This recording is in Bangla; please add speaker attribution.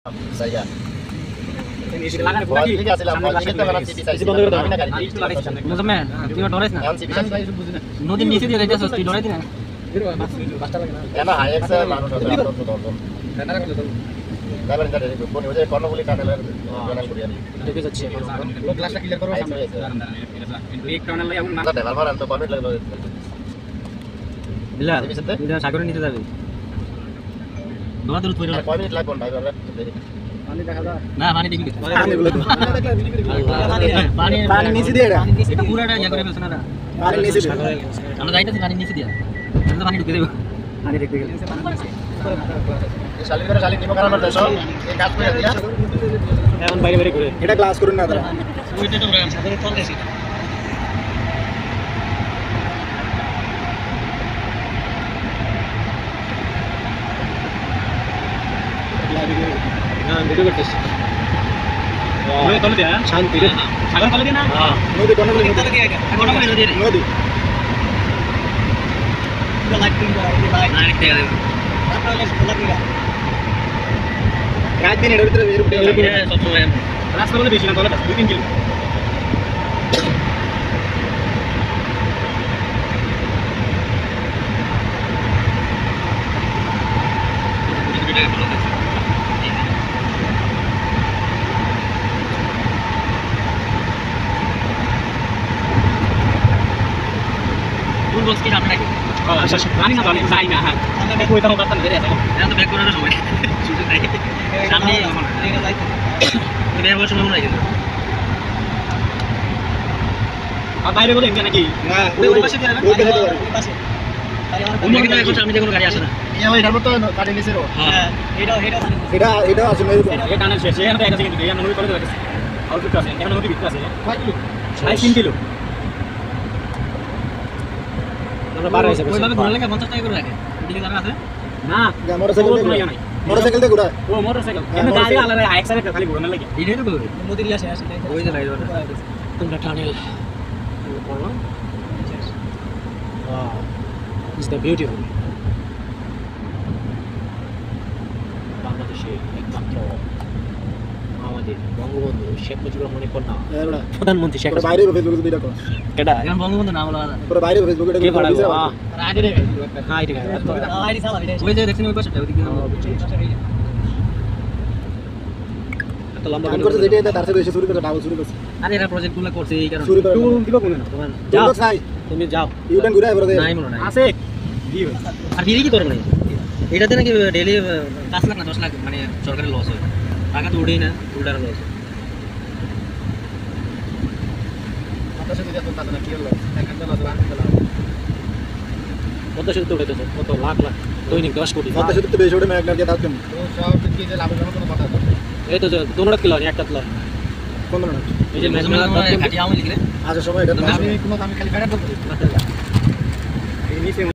Speaker 1: Saya.
Speaker 2: নদীর নিচে দিয়ে যাইতেছস তুই ডরাইতি না
Speaker 1: কেন হাইএক্স মানুষ তারপরে তাদের কোন ওই যে কর্ণগুলি কাটালের জনাল করিয়া নি
Speaker 2: দেখে যাচ্ছে
Speaker 1: ক্লাসটা ক্লিয়ার করো সামনে
Speaker 3: এক টাউনাল লাগে না
Speaker 1: ড্রাইভার মারান তো পারমিট লাগলো
Speaker 2: বিলা এটা সাগরের নিচে যাবে দোয়া দূর কইরা
Speaker 1: পারমিট লাগবে ড্রাইভার
Speaker 3: পানি দেখা যায়
Speaker 2: না পানি দেখবি
Speaker 3: পানি নিচে দিয়ে এটা
Speaker 2: এটা পুরাটা ইয়া করে ফেলছ না
Speaker 3: পানি নিচে দিয়ে
Speaker 2: আমরা যাইতেছি পানি নিচে দিয়া আমরা পানি ঢুকে দেব
Speaker 3: পানি দেখতে গেলে
Speaker 1: শালির করে শালির নিমো কারণ করতেছ এই কাজ করে দিয়া
Speaker 3: এখন বাইরে বাইরে ঘুরে এটা ক্লাস করুন না তারা
Speaker 2: ওইটা তো সাগরের তল দেছি
Speaker 3: না ভিডিও করতেছি
Speaker 2: ওই তলে দিয়া
Speaker 3: শান্তি
Speaker 2: সাগর তলে দিয়া না
Speaker 3: নদী কোনগুলি নদী
Speaker 2: নদী
Speaker 3: নদী
Speaker 2: না দেখতে গেল
Speaker 3: রাত দিন এর ভিতরে
Speaker 2: সব সময়
Speaker 3: রাস্তা বলে বেশি না তলে 2-3 কিলো
Speaker 2: ফুল বক্স কি সামনে রাখি
Speaker 3: আচ্ছা জানি না জানি যাই না হ্যাঁ আমি কই তাও কথা বেরে আছে
Speaker 2: এখন তো ব্যাক করার সময় সুযোগ নাই সামনে বের হওয়ার সময় মনে হয়
Speaker 3: আর বাইরে বলে এমনি নাকি না
Speaker 2: ওই পাশে দিয়ে
Speaker 3: ওই পাশে ওই পাশে
Speaker 2: অন্য কিন্তু এখন সামনে কোনো গাড়ি আসে না
Speaker 1: ইয়া ওই এটার মতো কাটি নিছে রো
Speaker 2: হ্যাঁ
Speaker 3: এটা আছে মেরে এই টানেল শেষ এখানে তো এটা কিন্তু এই নদী করে দিয়েছে আউটপুট আছে এখানে নদী ভিতরে আছে 3 কিলো আমরা বার হইছে
Speaker 2: ওইভাবে ঘোরালে 50 টাকা করে রাখে এদিকে যারা আছে
Speaker 3: না মোটরসাইকেল দিয়ে ঘোরা ও মোটরসাইকেল এমনি গাড়ি আলাদা আইএক্স এর খালি ঘোরানো লাগে
Speaker 2: এটাই তো বলি নদীর আসে আসে ওই যে লাইট তোমরা টানেল
Speaker 3: It's the beautiful. বাংলাদেশে একমাত্র আমাদের বঙ্গবন্ধু শেখ মুজিবুর রহমানের কন্যা প্রধানমন্ত্রী শেখ
Speaker 4: বাইরে ফেসবুকে তো দেখো
Speaker 3: এটা
Speaker 2: এখন বঙ্গবন্ধু নাম বলা
Speaker 4: পুরো বাইরে ফেসবুকে
Speaker 3: কে
Speaker 4: দেখো
Speaker 3: পড়াবো
Speaker 2: আগে রে
Speaker 3: হ্যাঁ এটা
Speaker 2: আইডি সালা ওই যে দেখছেন ওই পাশে ওইদিকে
Speaker 3: এত লম্বা
Speaker 4: কাম করতে যেটা তার থেকে বেশি চুরি করে ডাবল চুরি করছে
Speaker 2: আরে এরা প্রজেক্ট গুলো করছে এই কারণে
Speaker 4: চুরি করে
Speaker 3: দিব কোন না
Speaker 2: তোমার
Speaker 3: যাও
Speaker 4: যাও নাই
Speaker 3: তুমি যাও
Speaker 4: ইউটার্ন ঘুরে এবারে
Speaker 2: নাই মনে নাই
Speaker 3: আছে দিও
Speaker 2: আর বিড়ি কি করবে এটাতে নাকি ডেইলি 5 লাখ না 10 লাখ মানে সরকারের লস হয় টাকা তো উঠেই না উল্টার লস
Speaker 1: কত সুবিধা তো তাদের কি হলো এখান থেকে লাভ
Speaker 3: কত শুধু উঠেছে কত লাখ লাখ দৈনিক 10 কোটি
Speaker 4: কত শুধু বেশি ওঠে ম্যাগনার কে দাও তুমি
Speaker 1: তো সব কি যে লাভের কোনো কথা না
Speaker 3: এই তো তোমরা কিলো একটা কিলো
Speaker 4: কোন না
Speaker 3: এই যে
Speaker 2: মেজরমেন্ট খাটি আমলি লিখলে
Speaker 4: আজ সময় এটা
Speaker 1: আমি কোনো আমি খালি ফেরার করতে
Speaker 3: এই নিচে